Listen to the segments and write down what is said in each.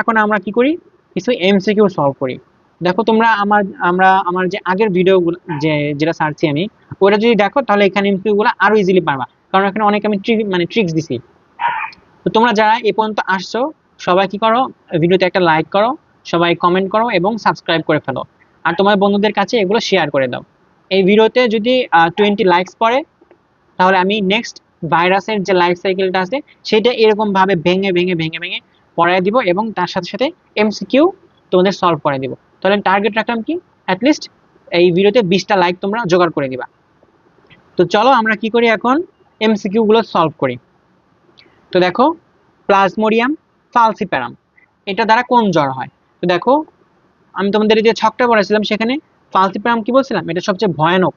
এখন আমরা কি করি, কিছু এমসিকিউ সলভ করি। দেখো তোমরা আমার যে আগের ভিডিওগুলো যেটা সারছি আমি, ওটা যদি দেখো তাহলে এখানে এমসিকিউ গুলো আরো ইজিলি পারবা, কারণ এখানে অনেক আমি ট্রিক্স দিছি। তো তোমরা যারা এ পর্যন্ত আসছো সবাই কি করো, ভিডিওতে একটা লাইক করো, সবাই কমেন্ট করো এবং সাবস্ক্রাইব করে ফেলো। আর তোমার বন্ধুদের কাছে এগুলো শেয়ার করে দাও। এই ভিডিওতে যদি 20 লাইকস পড়ে, তাহলে আমি নেক্সট ভাইরাসের যে লাইফ সাইকেলটা আছে সেটা এরকম ভাবে ভেঙে ভেঙে ভেঙে ভেঙে পড়ায় দিব, এবং তার সাথে সাথে এমসিকিউ তোমাদের সলভ করে দিব। তাহলে টার্গেট রাখলাম কি, অ্যাটলিস্ট এই ভিডিওতে 20টা লাইক তোমরা জোগাড় করে দিবা। তো চলো আমরা কি করি এখন, এমসিকিউ গুলো সলভ করি। তো দেখো, প্লাজমোডিয়াম ফালসিপ্যারাম এটা দ্বারা কোন জ্বর হয়? তো দেখো, আমি তোমাদের যে ছকটা পড়াছিলাম সেখানে ফালসিপ্যারাম কি বলছিলাম, এটা সবচেয়ে ভয়ানক।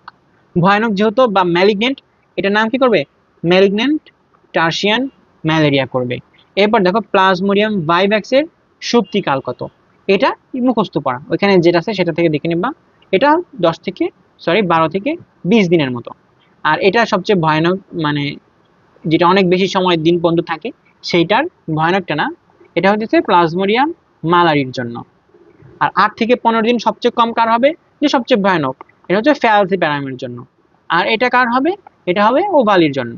ভয়ানক যেহেতু বা ম্যালিগনেন্ট, এটার নাম কি করবে, ম্যালিগনেন্ট টার্সিয়ান ম্যালেরিয়া করবে। এরপর দেখো প্লাজমোডিয়াম ভাইভ্যাক্সের সুপ্তিকাল কত, এটা মুখস্থ পড়া, ওইখানে যেটা আছে সেটা থেকে দেখে নিবা। এটা 12 থেকে 20 দিনের মতো। আর এটা সবচেয়ে ভয়ানক, মানে যেটা অনেক বেশি সময় দিন পর্যন্ত থাকে, সেইটার ভয়ানকটা না, এটা হচ্ছে প্লাজমোডিয়াম মালারির জন্য। আর 8 থেকে 15 দিন সবচেয়ে কম কার হবে, যে সবচেয়ে ভয়ানক, এটা হচ্ছে ফ্যালসিপ্যারামের জন্য। আর এটা কার হবে, এটা হবে ওভালির জন্য।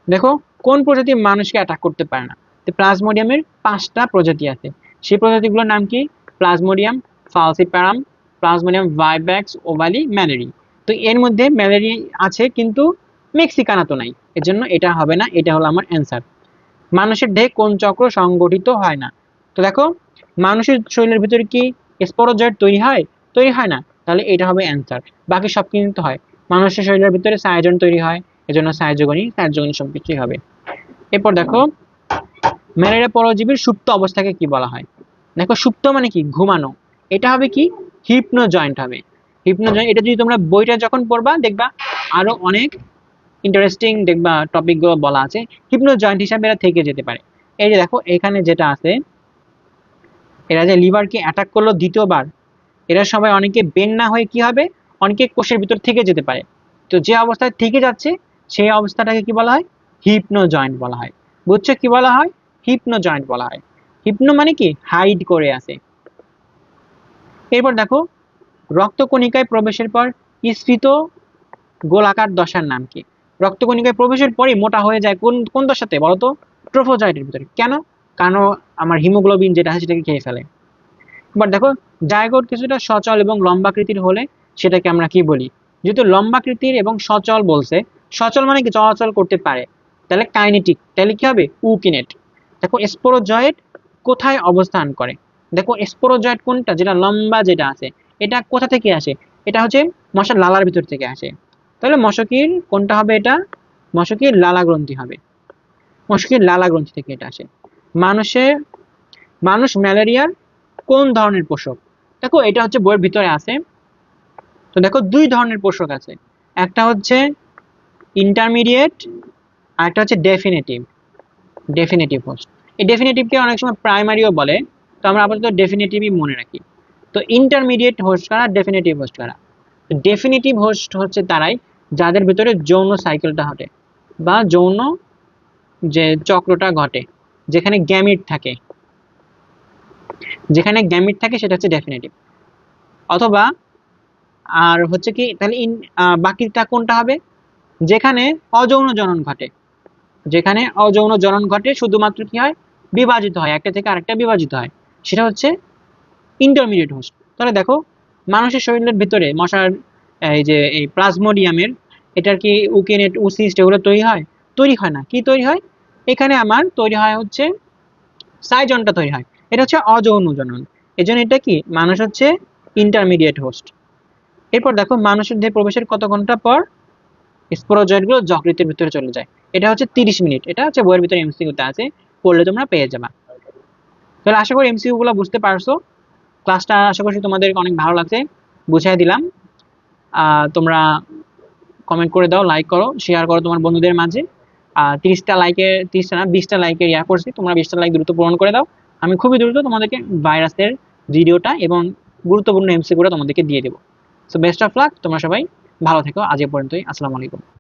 দেখো কোন প্রজাতি মানুষকে অ্যাটাক করতে পারে না? তো প্লাজমোডিয়ামের 5টা প্রজাতি আছে, সেই প্রজাতিগুলোর নাম কি, Plasmodium falciparum, Plasmodium vivax, ovale, malariae. তো এর মধ্যে ম্যালেরি আছে কিন্তু মেক্সিকানা তো নাই, এর জন্য এটা হবে না, এটা হলো আমার অ্যান্সার। মানুষের দেহে কোন চক্র সংগঠিত হয় না? তো দেখো, মানুষের শরীরের ভিতরে কি স্পোরোজয়েট তৈরি হয় না, তাহলে এটা হবে অ্যান্সার। বাকি সব কিন্তু হয়। মানুষের শরীরের ভিতরে সায়োজন তৈরি হয়, এজন্য সায়োজগনী সবকিছুই হবে। এরপর দেখো, ম্যালেরিয়া পরজীবীর সুপ্ত অবস্থাকে কি বলা হয়? দেখো সুপ্ত মানে কি, ঘুমানো, এটা হবে কি, হিপনো জয়েন্ট হবে। হিপনো জয়েন্ট, এটা যদি তোমরা বইটা যখন পড়বা দেখবা আরো অনেক ইন্টারেস্টিং দেখবা টপিক গুলো বলা আছে, হিপনো জয়েন্ট হিসাবে এরা থেকে যেতে পারে। এই যে দেখো এখানে যেটা আছে, এরা যে লিভারকে অ্যাটাক করলো দ্বিতীয়বার, এরা সবাই অনেকে বেন্ড না হয়ে কি হবে, অনেকে কোষের ভিতর থেকে যেতে পারে। তো যে অবস্থায় থেকে যাচ্ছে সেই অবস্থাটাকে কি বলা হয়, হিপনো জয়েন্ট বলা হয়। বুঝছো কি বলা হয়, হিপনো জয়েন্ট বলা হয়। হিপনো মানে কি, হাইড করে আছে। এরপর দেখো, রক্তকণিকায় প্রবেশের পর স্ফীত গোলাকার দশার নাম কি? রক্তকণিকায় প্রবেশের পরই মোটা হয়ে যায় কোন কোন দশাতে বলতো, ট্রোফোজয়েটের ভিতরে। কেন? কারণ আমার হিমোগ্লোবিন যেটা আছে সেটাকে খেয়ে ফেলে। এবার দেখো, জায়গোট কিছুটা সচল এবং লম্বাকৃতির হলে সেটাকে আমরা কি বলি? যেহেতু লম্বাকৃতির এবং সচল বলছে, সচল মানে কি চলাচল করতে পারে, তাহলে কাইনেটিক, তাহলে কি হবে, উকিনেট। দেখো স্পোরোজয়েট কোথায় অবস্থান করে? দেখো স্পোরোজয়েট কোনটা, যেটা লম্বা যেটা আছে, এটা কোথা থেকে আসে? এটা হচ্ছে মশার লালার ভিতর থেকে আসে। তাহলে মশকির কোনটা হবে, এটা মশকির লালা গ্রন্থি হবে। মশকির লালা গ্রন্থি থেকে এটা আসে। মানুষ ম্যালেরিয়ার কোন ধরনের পোষক? দেখো এটা হচ্ছে বইয়ের ভিতরে আছে। তো দেখো 2 ধরনের পোষক আছে, একটা হচ্ছে ইন্টারমিডিয়েট আর একটা হচ্ছে ডেফিনেটিভ হোস্ট। এই ডেফিনেটিভকে অনেক সময় প্রাইমারিও বলে, তো আমরা আপাতত ডেফিনেটিভই মনে রাখি। তো ইন্টারমিডিয়েট হোস্ট কারা, ডেফিনেটিভ হোস্ট কারা? ডেফিনেটিভ হোস্ট হচ্ছে তারাই যাদের ভিতরে যৌন সাইকেলটা ঘটে, বা যৌন যে চক্রটা ঘটে, যেখানে গ্যামিট থাকে সেটা হচ্ছে ডেফিনেটিভ। অথবা আর হচ্ছে কি, তাহলে বাকিটা কোনটা হবে, যেখানে অযৌন জনন ঘটে, শুধুমাত্র কি হয়, বিভাজিত হয়, একটা থেকে আরেকটা বিভাজিত হয়, সেটা হচ্ছে ইন্টারমিডিয়েট হোস্ট। তাহলে দেখো, মানুষের শরীরের ভিতরে মশার এই প্লাজমোডিয়ামের, এটার কি উকিনেট উসিস্ট এগুলো তৈরি হয় না, কি তৈরি হয়, এখানে আমার তৈরি হয় হচ্ছে সাইজনটা তৈরি হয়, এটা হচ্ছে অযৌন জনন। এজন্য এটা কি, মানুষ হচ্ছে ইন্টারমিডিয়েট হোস্ট। এরপর দেখো, মানুষের দেহে প্রবেশের কত ঘন্টা পর স্পোরোজয়েট গুলো যকৃতের ভিতরে চলে যায়? এটা হচ্ছে 30 মিনিট। এটা হচ্ছে বইয়ের ভিতরে এমসিকিউতে আছে, পড়লে তোমরা পেয়ে যাবা। তাহলে আশা করি এমসিকিউ গুলো বুঝতে পারছো। ক্লাসটা আশা করছি তোমাদের অনেক ভালো লাগছে, বুঝাই দিলাম। তোমরা কমেন্ট করে দাও, লাইক করো, শেয়ার করো তোমার বন্ধুদের মাঝে। 30টা লাইকের, 30টা না 20টা লাইকের করছি, তোমরা 20টা লাইক দ্রুত পূরণ করে দাও। আমি খুবই দ্রুত তোমাদেরকে ভাইরাসের ভিডিওটা এবং গুরুত্বপূর্ণ এমসিকিউটা তোমাদেরকে দিয়ে দেবো। সো বেস্ট অফ লাক, তোমরা সবাই ভালো থেকো। আজ এ পর্যন্তই, আসসালামু আলাইকুম।